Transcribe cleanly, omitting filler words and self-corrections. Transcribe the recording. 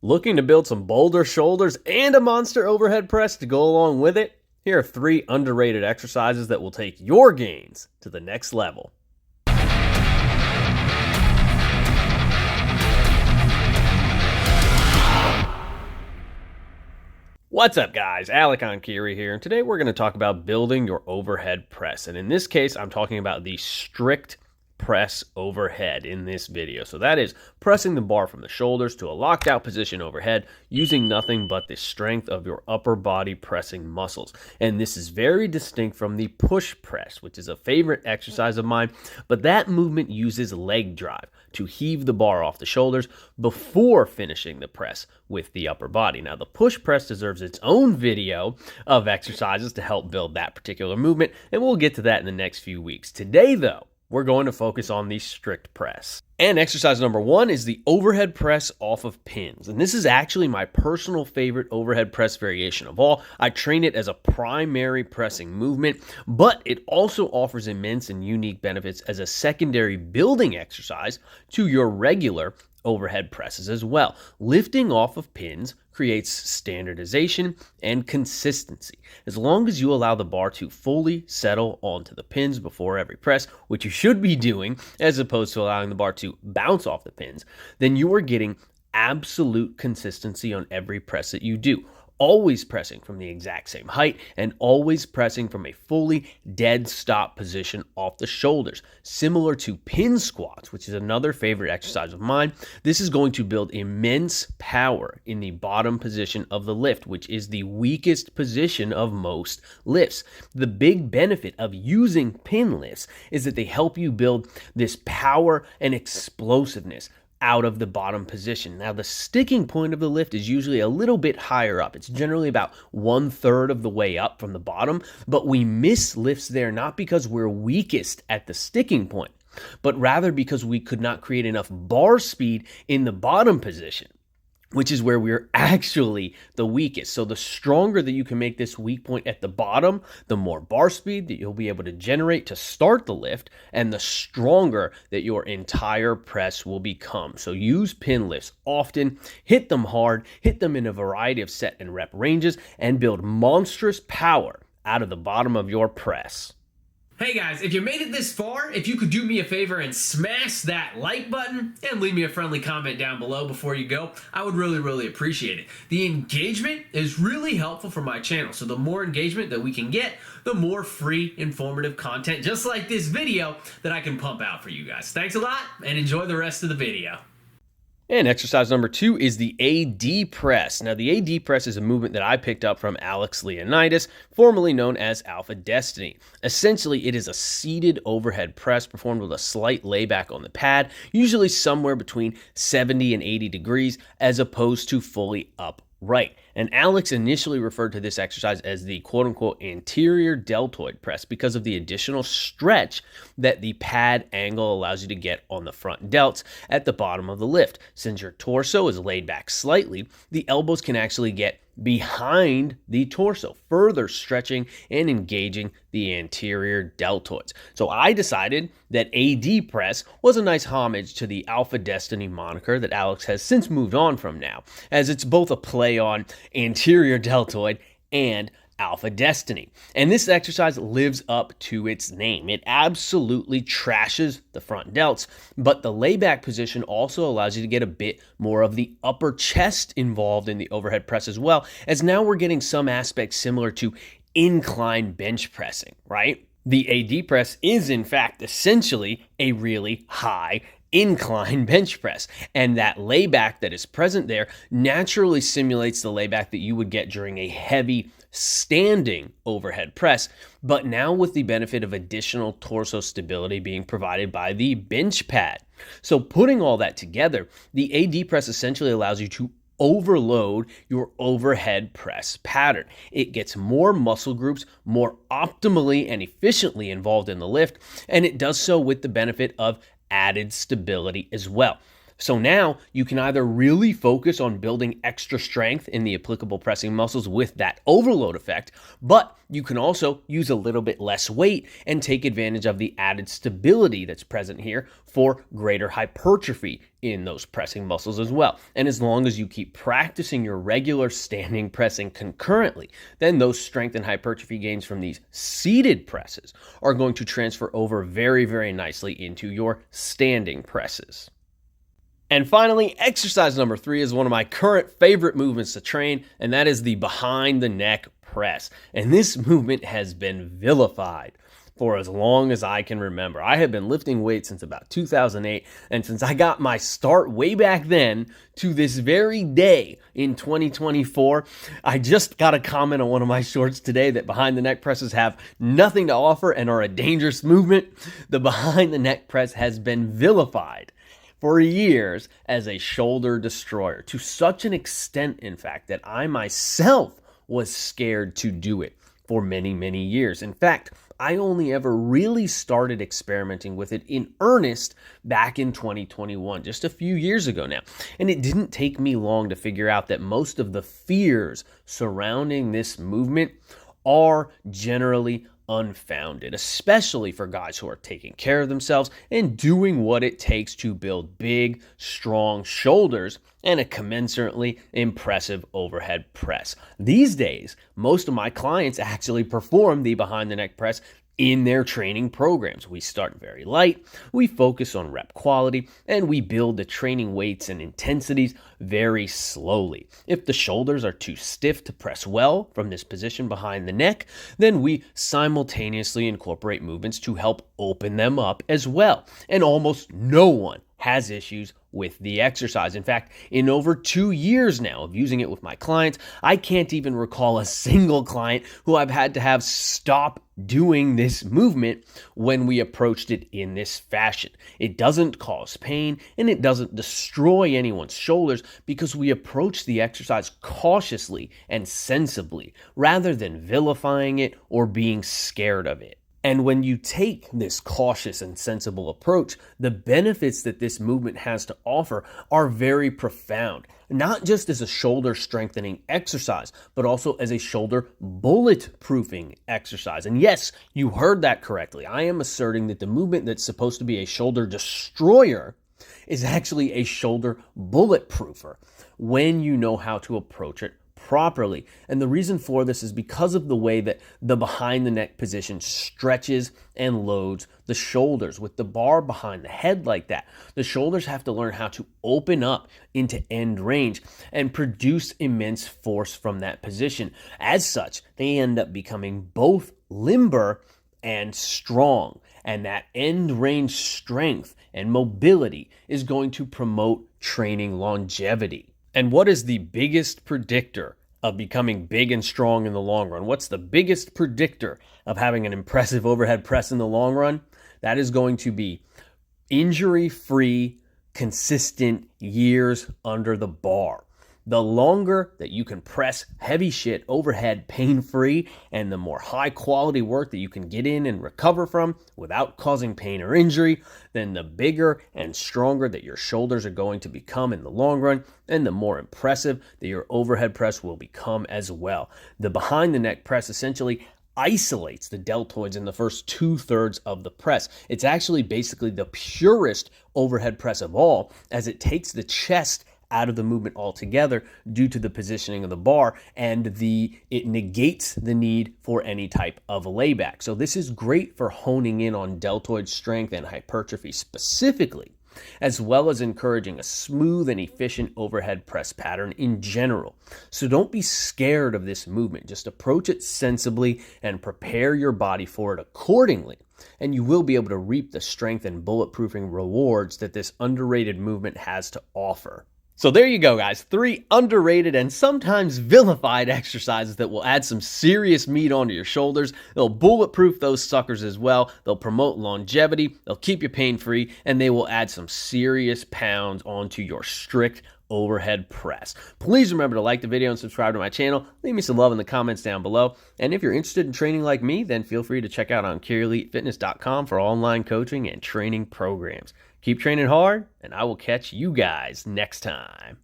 Looking to build some boulder shoulders and a monster overhead press to go along with it? Here are 3 underrated exercises that will take your gains to the next level. What's up, guys? Enkiri here, and today we're going to talk about building your overhead press. And in this case, I'm talking about the strict press overhead in this video. So that is pressing the bar from the shoulders to a locked out position overhead using nothing but the strength of your upper body pressing muscles. And this is very distinct from the push press, which is a favorite exercise of mine, but that movement uses leg drive to heave the bar off the shoulders before finishing the press with the upper body. Now, the push press deserves its own video of exercises to help build that particular movement, and we'll get to that in the next few weeks. Today, though, we're going to focus on the strict press. And exercise number 1 is the overhead press off of pins. And this is actually my personal favorite overhead press variation of all. I train it as a primary pressing movement, but it also offers immense and unique benefits as a secondary building exercise to your regular overhead presses as well. Lifting off of pins creates standardization and consistency. As long as you allow the bar to fully settle onto the pins before every press, which you should be doing as opposed to allowing the bar to bounce off the pins, then you are getting absolute consistency on every press that you do. Always pressing from the exact same height and always pressing from a fully dead stop position off the shoulders. Similar to pin squats, which is another favorite exercise of mine, this is going to build immense power in the bottom position of the lift, which is the weakest position of most lifts. The big benefit of using pin lifts is that they help you build this power and explosiveness out of the bottom position. Now, the sticking point of the lift is usually a little bit higher up. It's generally about 1/3 of the way up from the bottom, but we miss lifts there not because we're weakest at the sticking point, but rather because we could not create enough bar speed in the bottom position, which is where we're actually the weakest. So the stronger that you can make this weak point at the bottom, the more bar speed that you'll be able to generate to start the lift, and the stronger that your entire press will become. So use pin lifts often, hit them hard, hit them in a variety of set and rep ranges, and build monstrous power out of the bottom of your press. Hey guys, if you made it this far, if you could do me a favor and smash that like button and leave me a friendly comment down below before you go, I would really appreciate it. The engagement is really helpful for my channel, so the more engagement that we can get, the more free, informative content, just like this video, that I can pump out for you guys. Thanks a lot, and enjoy the rest of the video. And exercise number 2 is the AD press. Now, the AD press is a movement that I picked up from Alex Leonidas, formerly known as Alpha Destiny. Essentially, it is a seated overhead press performed with a slight layback on the pad, usually somewhere between 70 and 80 degrees, as opposed to fully upright. And Alex initially referred to this exercise as the quote-unquote anterior deltoid press because of the additional stretch that the pad angle allows you to get on the front delts at the bottom of the lift. Since your torso is laid back slightly, the elbows can actually get behind the torso, further stretching and engaging the anterior deltoids. So I decided that AD press was a nice homage to the Alpha Destiny moniker that Alex has since moved on from now, as it's both a play on anterior deltoid and Alpha Destiny. And this exercise lives up to its name. It absolutely trashes the front delts, but the layback position also allows you to get a bit more of the upper chest involved in the overhead press as well, as now we're getting some aspects similar to incline bench pressing, right? The AD press is in fact essentially a really high incline bench press, and that layback that is present there naturally simulates the layback that you would get during a heavy standing overhead press, but now with the benefit of additional torso stability being provided by the bench pad. So putting all that together, the AD press essentially allows you to overload your overhead press pattern. It gets more muscle groups more optimally and efficiently involved in the lift, and it does so with the benefit of added stability as well. So now you can either really focus on building extra strength in the applicable pressing muscles with that overload effect, but you can also use a little bit less weight and take advantage of the added stability that's present here for greater hypertrophy in those pressing muscles as well. And as long as you keep practicing your regular standing pressing concurrently, then those strength and hypertrophy gains from these seated presses are going to transfer over very, very nicely into your standing presses. And finally, exercise number 3 is one of my current favorite movements to train, and that is the behind the neck press. And this movement has been vilified for as long as I can remember. I have been lifting weights since about 2008, and since I got my start way back then to this very day in 2024, I just got a comment on one of my shorts today that behind the neck presses have nothing to offer and are a dangerous movement. The behind the neck press has been vilified for years as a shoulder destroyer, to such an extent, in fact, that I myself was scared to do it for many, many years. In fact, I only ever really started experimenting with it in earnest back in 2021, just a few years ago now. And it didn't take me long to figure out that most of the fears surrounding this movement are generally unfounded, especially for guys who are taking care of themselves and doing what it takes to build big, strong shoulders and a commensurately impressive overhead press. These days, most of my clients actually perform the behind the neck press in their training programs. We start very light, we focus on rep quality, and we build the training weights and intensities very slowly. If the shoulders are too stiff to press well from this position behind the neck, then we simultaneously incorporate movements to help open them up as well. And almost no one has issues with the exercise. In fact, in over 2 years now of using it with my clients, I can't even recall a single client who I've had to have stop doing this movement when we approached it in this fashion. It doesn't cause pain and it doesn't destroy anyone's shoulders because we approach the exercise cautiously and sensibly rather than vilifying it or being scared of it. And when you take this cautious and sensible approach, the benefits that this movement has to offer are very profound, not just as a shoulder strengthening exercise, but also as a shoulder bulletproofing exercise. And yes, you heard that correctly. I am asserting that the movement that's supposed to be a shoulder destroyer is actually a shoulder bulletproofer when you know how to approach it properly. And the reason for this is because of the way that the behind the neck position stretches and loads the shoulders. With the bar behind the head like that, the shoulders have to learn how to open up into end range and produce immense force from that position. As such, they end up becoming both limber and strong. And that end range strength and mobility is going to promote training longevity. And what is the biggest predictor of becoming big and strong in the long run? What's the biggest predictor of having an impressive overhead press in the long run? That is going to be injury-free, consistent years under the bar. The longer that you can press heavy shit overhead pain-free and the more high-quality work that you can get in and recover from without causing pain or injury, then the bigger and stronger that your shoulders are going to become in the long run, and the more impressive that your overhead press will become as well. The behind the neck press essentially isolates the deltoids in the first 2/3 of the press. It's actually basically the purest overhead press of all, as it takes the chest out of the movement altogether due to the positioning of the bar, and it negates the need for any type of layback. So this is great for honing in on deltoid strength and hypertrophy specifically, as well as encouraging a smooth and efficient overhead press pattern in general. So don't be scared of this movement. Just approach it sensibly and prepare your body for it accordingly, and you will be able to reap the strength and bulletproofing rewards that this underrated movement has to offer. So there you go, guys. 3 underrated and sometimes vilified exercises that will add some serious meat onto your shoulders. They'll bulletproof those suckers as well. They'll promote longevity. They'll keep you pain-free, and they will add some serious pounds onto your strict overhead press. Please remember to like the video and subscribe to my channel. Leave me some love in the comments down below. And if you're interested in training like me, then feel free to check out EnkiriEliteFitness.com for online coaching and training programs. Keep training hard, and I will catch you guys next time.